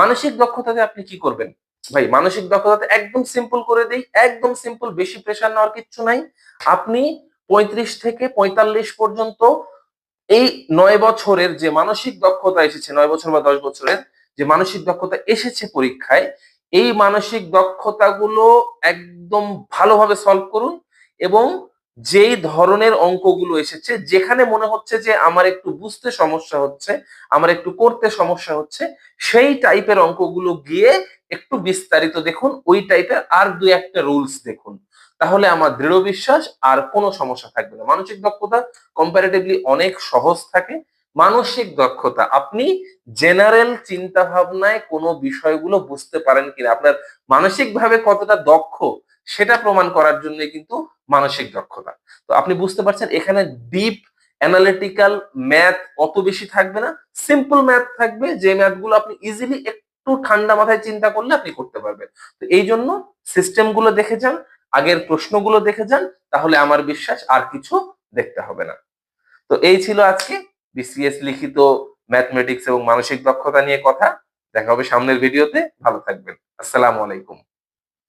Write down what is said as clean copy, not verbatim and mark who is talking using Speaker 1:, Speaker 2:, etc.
Speaker 1: মানসিক দক্ষতাতে আপনি কি করবেন ভাই? মানসিক দক্ষতাতে একদম সিম্পল করে দেই, একদম সিম্পল, বেশি প্রেশার নেওয়ার কিচ্ছু নাই। আপনি 35 থেকে 45 পর্যন্ত এই 9 বছরের যে মানসিক দক্ষতা এসেছে, 9 বছর বা 10 বছরের যে মানসিক দক্ষতা এসেছে পরীক্ষায়, এই মানসিক দক্ষতাগুলো একদম ভালোভাবে সলভ করুন এবং যেই ধরনের অঙ্কগুলো এসেছে, যেখানে মনে হচ্ছে যে আমার একটু বুঝতে সমস্যা হচ্ছে, আমার একটু করতে সমস্যা হচ্ছে, সেই টাইপের অঙ্কগুলো গিয়ে একটু বিস্তারিত দেখুন, ওই টাইপের আর 2-1টা রুলস দেখুন। তাহলে আমার দৃঢ় বিশ্বাস আর কোনো সমস্যা থাকবে না। মানসিক দক্ষতা কম্পারেটিভলি অনেক সহজ থাকে। মানসিক দক্ষতা আপনি জেনারেল চিন্তা ভাবনায় কোনো বিষয়গুলো বুঝতে পারেন কিনা, আপনার মানসিকভাবে কতটা দক্ষ সেটা প্রমাণ করার জন্য কিন্তু মানসিক দক্ষতা। তো আপনি বুঝতে পারছেন এখানে ডিপ অ্যানালিটিক্যাল ম্যাথ অত বেশি থাকবে না, সিম্পল ম্যাথ থাকবে, যে ম্যাথ গুলো আপনি ইজিলি একটু ঠান্ডা মাথায় চিন্তা করলে আপনি করতে পারবেন। তো এই জন্য সিস্টেম গুলো দেখে যান, আগের প্রশ্নগুলো দেখে যান, তাহলে আমার বিশ্বাস আর কিছু দেখতে হবে না। তো এই ছিল আজকে বিসিএস লিখিত ম্যাথমেটিক্স এবং মানসিক দক্ষতা নিয়ে কথা। দেখা হবে সামনের ভিডিওতে। ভালো থাকবেন। আসসালামু আলাইকুম।